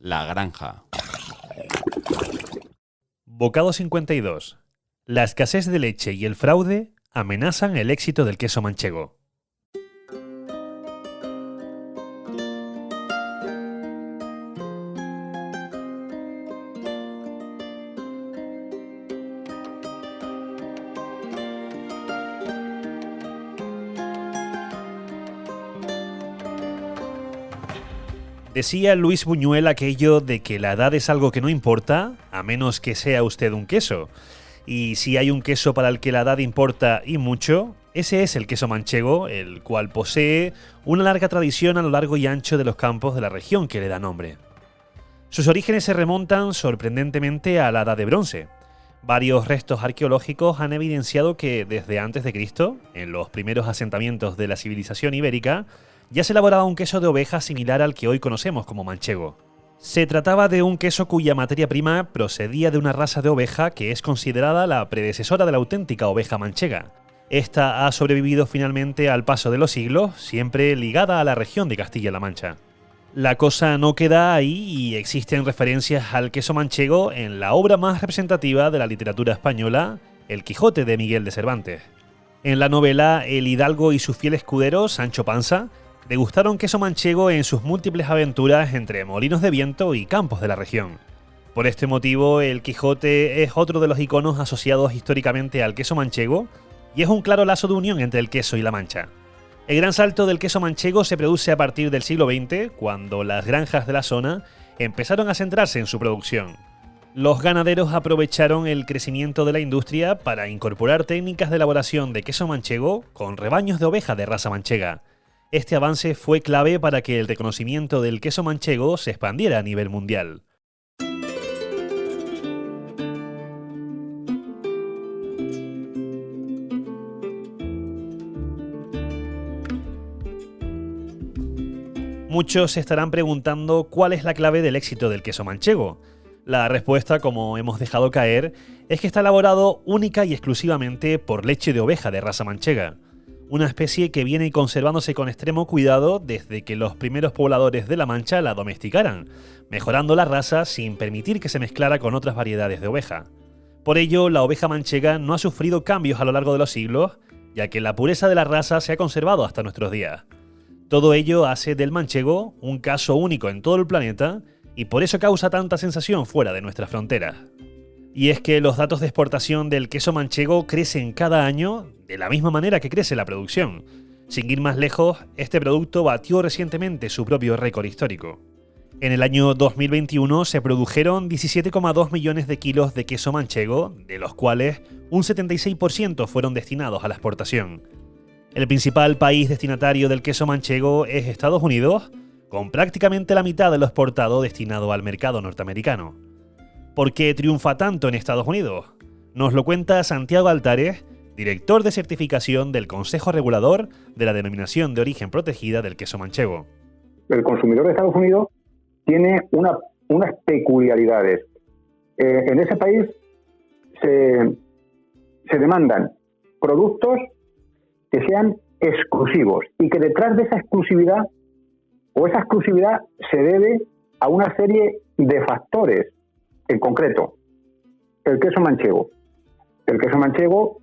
La granja. Bocado 52. La escasez de leche y el fraude amenazan el éxito del queso manchego. Decía Luis Buñuel aquello de que la edad es algo que no importa, a menos que sea usted un queso. Y si hay un queso para el que la edad importa y mucho, ese es el queso manchego, el cual posee una larga tradición a lo largo y ancho de los campos de la región que le da nombre. Sus orígenes se remontan sorprendentemente a la Edad de Bronce. Varios restos arqueológicos han evidenciado que desde antes de Cristo, en los primeros asentamientos de la civilización ibérica, ya se elaboraba un queso de oveja similar al que hoy conocemos como manchego. Se trataba de un queso cuya materia prima procedía de una raza de oveja que es considerada la predecesora de la auténtica oveja manchega. Esta ha sobrevivido finalmente al paso de los siglos, siempre ligada a la región de Castilla-La Mancha. La cosa no queda ahí y existen referencias al queso manchego en la obra más representativa de la literatura española, El Quijote de Miguel de Cervantes. En la novela, el hidalgo y su fiel escudero, Sancho Panza, degustaron queso manchego en sus múltiples aventuras entre molinos de viento y campos de la región. Por este motivo, el Quijote es otro de los iconos asociados históricamente al queso manchego y es un claro lazo de unión entre el queso y la Mancha. El gran salto del queso manchego se produce a partir del siglo XX, cuando las granjas de la zona empezaron a centrarse en su producción. Los ganaderos aprovecharon el crecimiento de la industria para incorporar técnicas de elaboración de queso manchego con rebaños de oveja de raza manchega. Este avance fue clave para que el reconocimiento del queso manchego se expandiera a nivel mundial. Muchos se estarán preguntando cuál es la clave del éxito del queso manchego. La respuesta, como hemos dejado caer, es que está elaborado única y exclusivamente por leche de oveja de raza manchega. Una especie que viene conservándose con extremo cuidado desde que los primeros pobladores de La Mancha la domesticaran, mejorando la raza sin permitir que se mezclara con otras variedades de oveja. Por ello, la oveja manchega no ha sufrido cambios a lo largo de los siglos, ya que la pureza de la raza se ha conservado hasta nuestros días. Todo ello hace del manchego un caso único en todo el planeta y por eso causa tanta sensación fuera de nuestras fronteras. Y es que los datos de exportación del queso manchego crecen cada año de la misma manera que crece la producción. Sin ir más lejos, este producto batió recientemente su propio récord histórico. En el año 2021 se produjeron 17,2 millones de kilos de queso manchego, de los cuales un 76% fueron destinados a la exportación. El principal país destinatario del queso manchego es Estados Unidos, con prácticamente la mitad de lo exportado destinado al mercado norteamericano. ¿Por qué triunfa tanto en Estados Unidos? Nos lo cuenta Santiago Altares, director de certificación del Consejo Regulador de la Denominación de Origen Protegida del queso manchego. El consumidor de Estados Unidos tiene unas peculiaridades. En ese país se demandan productos que sean exclusivos y que detrás de esa exclusividad se debe a una serie de factores. En concreto, el queso manchego. El queso manchego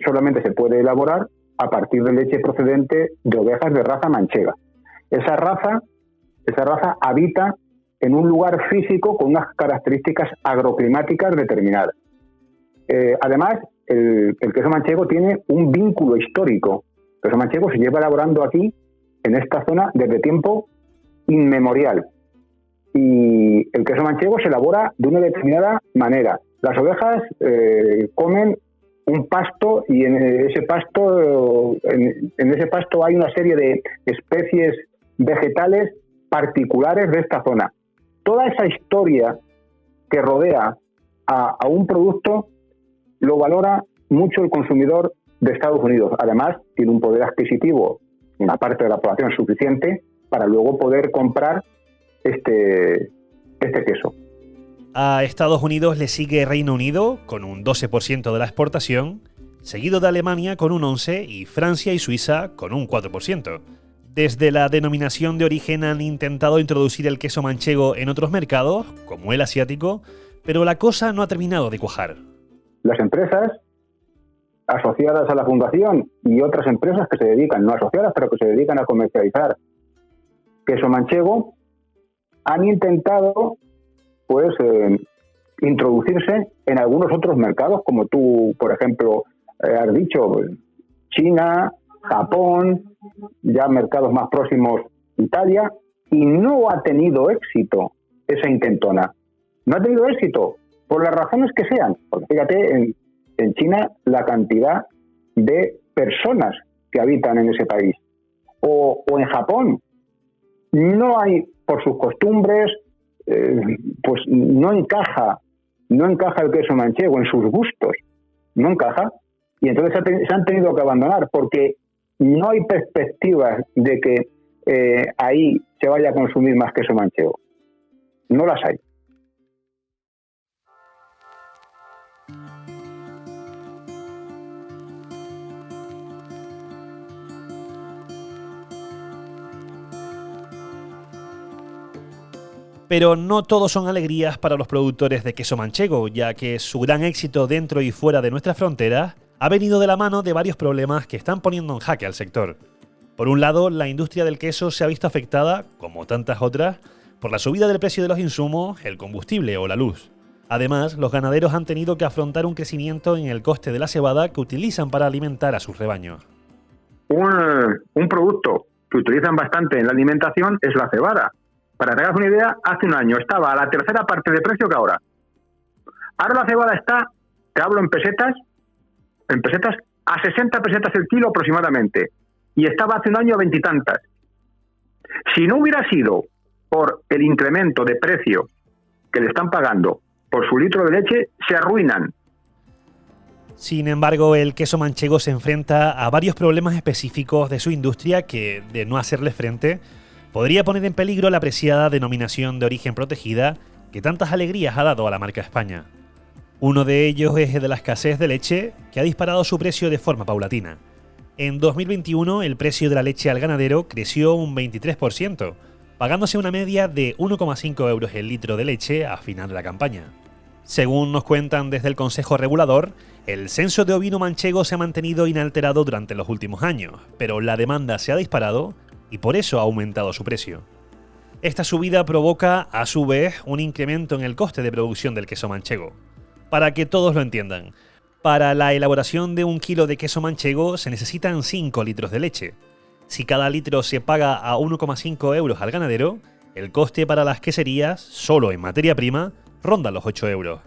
solamente se puede elaborar a partir de leche procedente de ovejas de raza manchega. Esa raza habita en un lugar físico con unas características agroclimáticas determinadas. Además, el queso manchego tiene un vínculo histórico. El queso manchego se lleva elaborando aquí, en esta zona, desde tiempo inmemorial. Y el queso manchego se elabora de una determinada manera. Las ovejas comen un pasto y en ese pasto hay una serie de especies vegetales particulares de esta zona. Toda esa historia que rodea a un producto lo valora mucho el consumidor de Estados Unidos. Además, tiene un poder adquisitivo, una parte de la población suficiente para luego poder comprar este queso. A Estados Unidos le sigue Reino Unido con un 12% de la exportación, seguido de Alemania con un 11% y Francia y Suiza con un 4%. Desde la denominación de origen han intentado introducir el queso manchego en otros mercados, como el asiático, pero la cosa no ha terminado de cuajar. Las empresas asociadas a la fundación y otras empresas que se dedican, no asociadas, pero que se dedican a comercializar queso manchego, han intentado pues introducirse en algunos otros mercados, como tú, por ejemplo, has dicho, China, Japón, ya mercados más próximos, Italia, y no ha tenido éxito esa intentona. No ha tenido éxito, por las razones que sean. Porque fíjate, en China la cantidad de personas que habitan en ese país. O en Japón, no hay, por sus costumbres, pues no encaja el queso manchego en sus gustos, no encaja, y entonces se han tenido que abandonar porque no hay perspectivas de que ahí se vaya a consumir más queso manchego. No las hay. Pero no todo son alegrías para los productores de queso manchego, ya que su gran éxito dentro y fuera de nuestras fronteras ha venido de la mano de varios problemas que están poniendo en jaque al sector. Por un lado, la industria del queso se ha visto afectada, como tantas otras, por la subida del precio de los insumos, el combustible o la luz. Además, los ganaderos han tenido que afrontar un crecimiento en el coste de la cebada que utilizan para alimentar a sus rebaños. Un producto que utilizan bastante en la alimentación es la cebada. Para que te hagas una idea, hace un año estaba a la tercera parte de precio que ahora. Ahora la cebada está, te hablo en pesetas, a 60 pesetas el kilo aproximadamente. Y estaba hace un año a 20 y tantas. Si no hubiera sido por el incremento de precio que le están pagando por su litro de leche, se arruinan. Sin embargo, el queso manchego se enfrenta a varios problemas específicos de su industria que, de no hacerle frente, podría poner en peligro la apreciada denominación de origen protegida que tantas alegrías ha dado a la marca España. Uno de ellos es el de la escasez de leche, que ha disparado su precio de forma paulatina. En 2021, el precio de la leche al ganadero creció un 23%, pagándose una media de 1,5 euros el litro de leche a final de la campaña. Según nos cuentan desde el Consejo Regulador, el censo de ovino manchego se ha mantenido inalterado durante los últimos años, pero la demanda se ha disparado y por eso ha aumentado su precio. Esta subida provoca, a su vez, un incremento en el coste de producción del queso manchego. Para que todos lo entiendan, para la elaboración de 1 kilo de queso manchego se necesitan 5 litros de leche. Si cada litro se paga a 1,5 euros al ganadero, el coste para las queserías, solo en materia prima, ronda los 8 euros.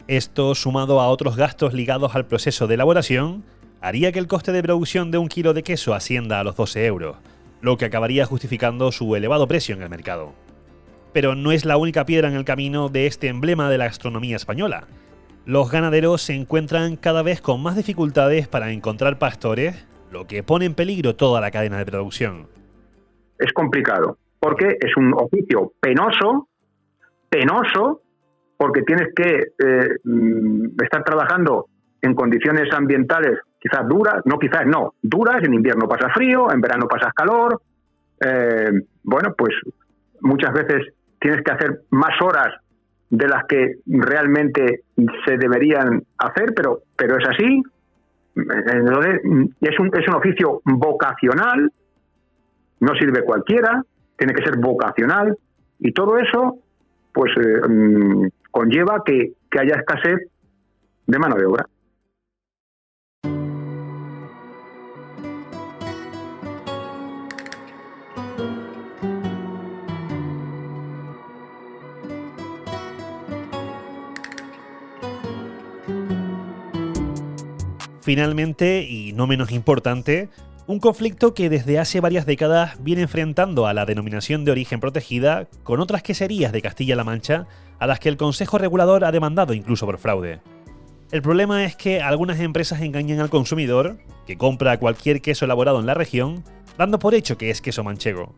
Esto, sumado a otros gastos ligados al proceso de elaboración, haría que el coste de producción de 1 kilo de queso ascienda a los 12 euros, lo que acabaría justificando su elevado precio en el mercado. Pero no es la única piedra en el camino de este emblema de la gastronomía española. Los ganaderos se encuentran cada vez con más dificultades para encontrar pastores, lo que pone en peligro toda la cadena de producción. Es complicado, porque es un oficio penoso, porque tienes que estar trabajando en condiciones ambientales duras, en invierno pasas frío, en verano pasas calor, pues muchas veces tienes que hacer más horas de las que realmente se deberían hacer, pero es así. Entonces, es un oficio vocacional, no sirve cualquiera, tiene que ser vocacional, y todo eso pues conlleva que haya escasez de mano de obra. Finalmente, y no menos importante, un conflicto que desde hace varias décadas viene enfrentando a la denominación de origen protegida con otras queserías de Castilla-La Mancha a las que el Consejo Regulador ha demandado incluso por fraude. El problema es que algunas empresas engañan al consumidor, que compra cualquier queso elaborado en la región, dando por hecho que es queso manchego.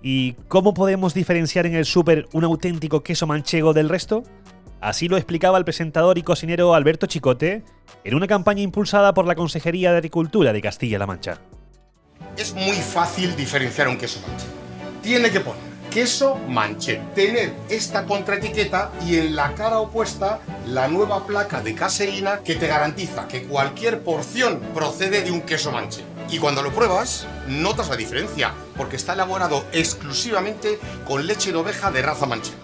¿Y cómo podemos diferenciar en el súper un auténtico queso manchego del resto? Así lo explicaba el presentador y cocinero Alberto Chicote en una campaña impulsada por la Consejería de Agricultura de Castilla-La Mancha. Es muy fácil diferenciar un queso manchego. Tiene que poner queso manchego, tener esta contraetiqueta y en la cara opuesta la nueva placa de caseína que te garantiza que cualquier porción procede de un queso manchego. Y cuando lo pruebas, notas la diferencia, porque está elaborado exclusivamente con leche de oveja de raza manchega.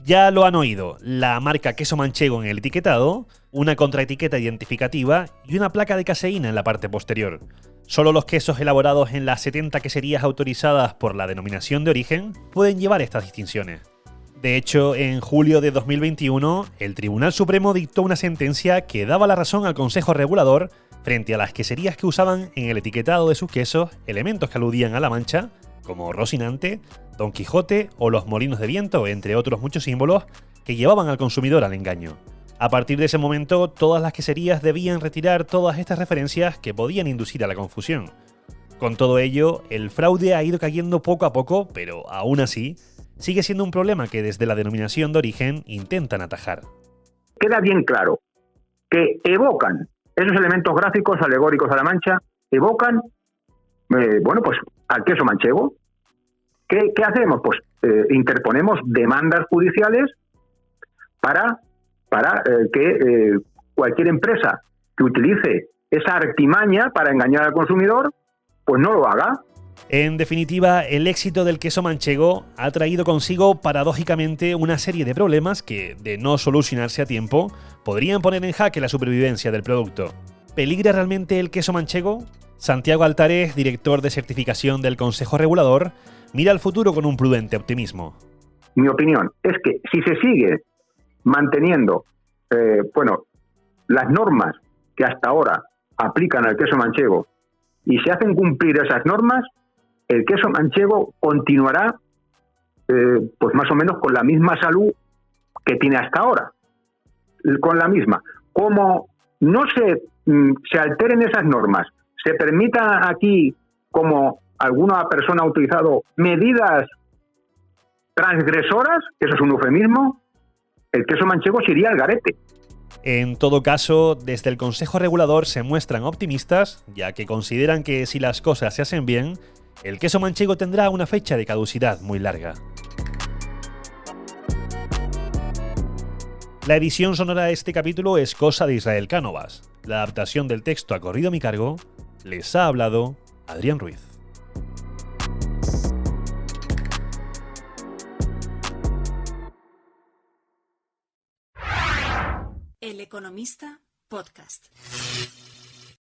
Ya lo han oído, la marca queso manchego en el etiquetado, una contraetiqueta identificativa y una placa de caseína en la parte posterior. Solo los quesos elaborados en las 70 queserías autorizadas por la denominación de origen pueden llevar estas distinciones. De hecho, en julio de 2021, el Tribunal Supremo dictó una sentencia que daba la razón al Consejo Regulador frente a las queserías que usaban en el etiquetado de sus quesos elementos que aludían a la Mancha, como Rocinante, Don Quijote o los molinos de viento, entre otros muchos símbolos que llevaban al consumidor al engaño. A partir de ese momento, todas las queserías debían retirar todas estas referencias que podían inducir a la confusión. Con todo ello, el fraude ha ido cayendo poco a poco, pero aún así, sigue siendo un problema que desde la denominación de origen intentan atajar. Queda bien claro que evocan esos elementos gráficos alegóricos a la Mancha, evocan, pues al queso manchego. ¿Qué hacemos? Pues interponemos demandas judiciales para que cualquier empresa que utilice esa artimaña para engañar al consumidor, pues no lo haga. En definitiva, el éxito del queso manchego ha traído consigo, paradójicamente, una serie de problemas que, de no solucionarse a tiempo, podrían poner en jaque la supervivencia del producto. ¿Peligra realmente el queso manchego? Santiago Altares, director de certificación del Consejo Regulador, mira al futuro con un prudente optimismo. Mi opinión es que si se sigue manteniendo las normas que hasta ahora aplican al queso manchego y se hacen cumplir esas normas, el queso manchego continuará pues más o menos con la misma salud que tiene hasta ahora, con la misma. Como no se alteren esas normas, se permita aquí, como alguna persona ha utilizado, medidas transgresoras, eso es un eufemismo, el queso manchego se iría al garete. En todo caso, desde el Consejo Regulador se muestran optimistas, ya que consideran que si las cosas se hacen bien, el queso manchego tendrá una fecha de caducidad muy larga. La edición sonora de este capítulo es cosa de Israel Cánovas. La adaptación del texto ha corrido a mi cargo. Les ha hablado Adrián Ruiz. El Economista Podcast.